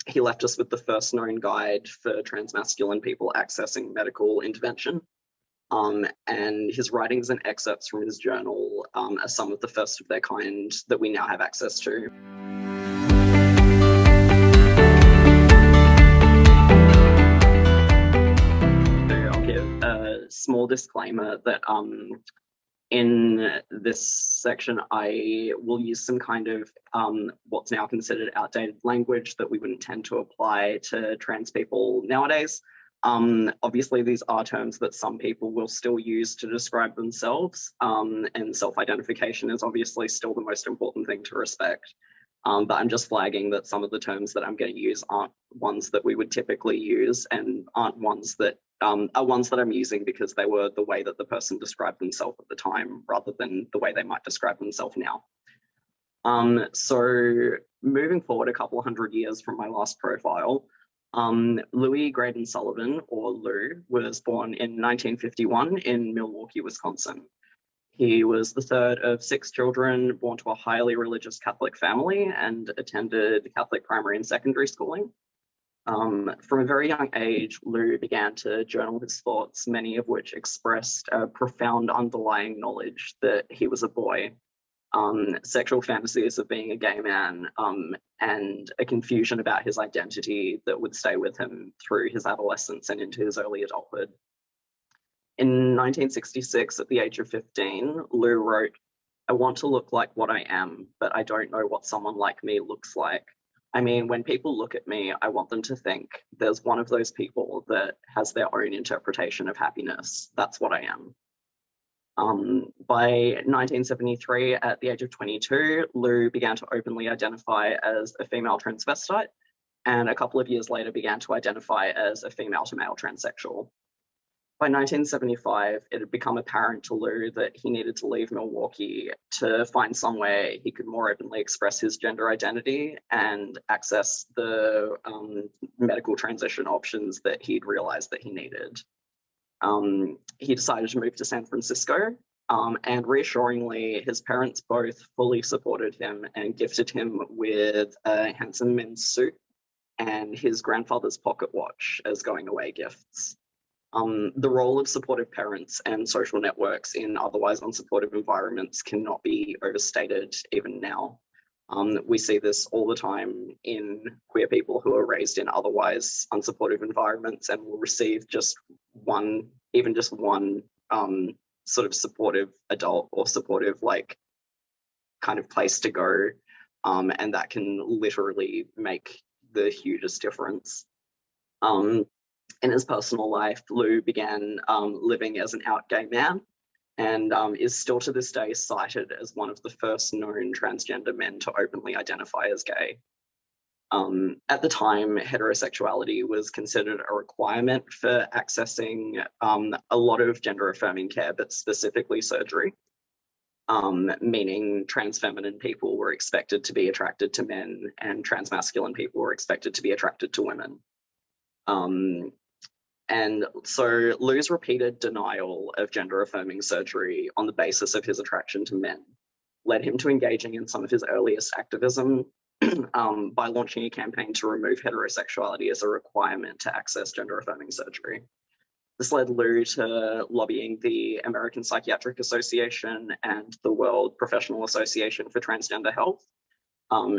He left us with the first known guide for transmasculine people accessing medical intervention. And his writings and excerpts from his journal are some of the first of their kind that we now have access to. I'll give a small disclaimer that in this section, I will use some kind of what's now considered outdated language that we wouldn't tend to apply to trans people nowadays. Obviously, these are terms that some people will still use to describe themselves, and self-identification is obviously still the most important thing to respect. But I'm just flagging that some of the terms that I'm going to use aren't ones that we would typically use, and aren't ones that are ones that I'm using because they were the way that the person described themselves at the time, rather than the way they might describe themselves now. So moving forward a couple hundred years from my last profile, Louis Graydon Sullivan, or Lou, was born in 1951 in Milwaukee, Wisconsin. He was the third of 6 children born to a highly religious Catholic family and attended Catholic primary and secondary schooling. From a very young age, Lou began to journal his thoughts, many of which expressed a profound underlying knowledge that he was a boy, sexual fantasies of being a gay man, and a confusion about his identity that would stay with him through his adolescence and into his early adulthood. In 1966, at the age of 15, Lou wrote, "I want to look like what I am, but I don't know what someone like me looks like. I mean, when people look at me, I want them to think there's one of those people that has their own interpretation of happiness. That's what I am." By 1973, at the age of 22, Lou began to openly identify as a female transvestite, and a couple of years later began to identify as a female to male transsexual. By 1975, it had become apparent to Lou that he needed to leave Milwaukee to find somewhere he could more openly express his gender identity and access the medical transition options that he'd realized that he needed. He decided to move to San Francisco, and reassuringly, his parents both fully supported him and gifted him with a handsome men's suit and his grandfather's pocket watch as going away gifts. The role of supportive parents and social networks in otherwise unsupportive environments cannot be overstated even now. We see this all the time in queer people who are raised in otherwise unsupportive environments and will receive just one, even just one sort of supportive adult or supportive kind of place to go. And that can literally make the hugest difference. In his personal life, Lou began living as an out gay man and is still to this day cited as one of the first known transgender men to openly identify as gay. At the time, heterosexuality was considered a requirement for accessing a lot of gender-affirming care, but specifically surgery, meaning trans feminine people were expected to be attracted to men and transmasculine people were expected to be attracted to women. And so Lou's repeated denial of gender-affirming surgery on the basis of his attraction to men led him to engaging in some of his earliest activism by launching a campaign to remove heterosexuality as a requirement to access gender-affirming surgery. This led Lou to lobbying the American Psychiatric Association and the World Professional Association for Transgender Health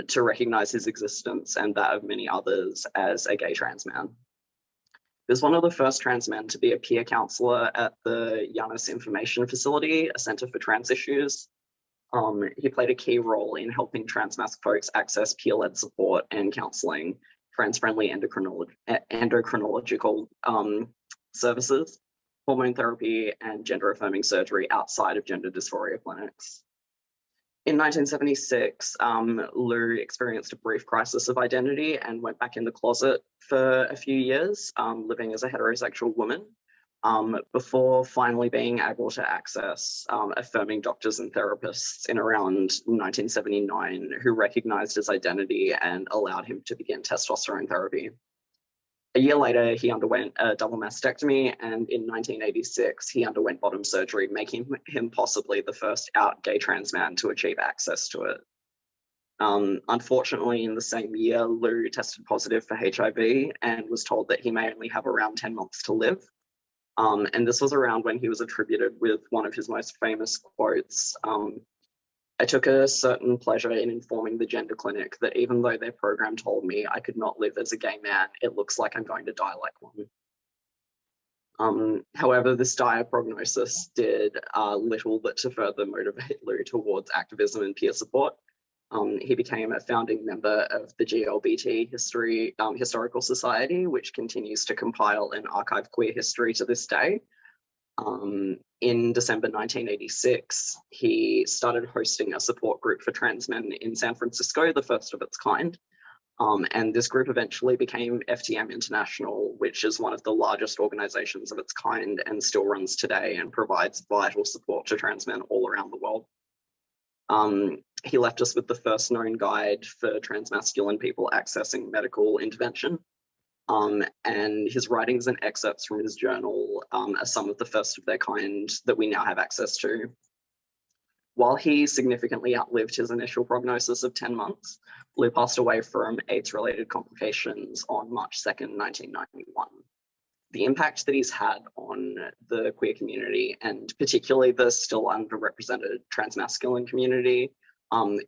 to recognize his existence and that of many others as a gay trans man. He was one of the first trans men to be a peer counselor at the Yanis Information Facility, a center for trans issues. He played a key role in helping trans-masc folks access peer-led support and counseling, trans-friendly endocrinological services, hormone therapy, and gender-affirming surgery outside of gender dysphoria clinics. In 1976, Lou experienced a brief crisis of identity and went back in the closet for a few years, living as a heterosexual woman, before finally being able to access affirming doctors and therapists in around 1979 who recognized his identity and allowed him to begin testosterone therapy. A year later, he underwent a double mastectomy, and in 1986, he underwent bottom surgery, making him possibly the first out gay trans man to achieve access to it. Unfortunately, in the same year, Lou tested positive for HIV and was told that he may only have around 10 months to live. And this was around when he was attributed with one of his most famous quotes. I took a certain pleasure in informing the gender clinic that even though their program told me I could not live as a gay man, it looks like I'm going to die like one. However, this dire prognosis did little but to further motivate Lou towards activism and peer support. He became a founding member of the GLBT Historical Society, which continues to compile and archive queer history to this day. In December 1986, he started hosting a support group for trans men in San Francisco, the first of its kind. And this group eventually became FTM International, which is one of the largest organizations of its kind and still runs today and provides vital support to trans men all around the world. He left us with the first known guide for transmasculine people accessing medical intervention. And his writings and excerpts from his journal are some of the first of their kind that we now have access to. While he significantly outlived his initial prognosis of 10 months, Lou passed away from AIDS-related complications on March 2nd, 1991. The impact that he's had on the queer community, and particularly the still underrepresented transmasculine community,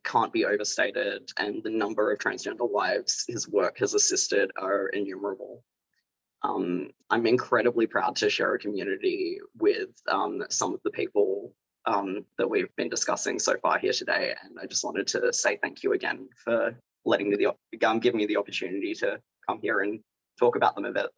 can't be overstated, and the number of transgender lives his work has assisted are innumerable. I'm incredibly proud to share a community with some of the people that we've been discussing so far here today, and I just wanted to say thank you again for giving me the opportunity to come here and talk about them a bit.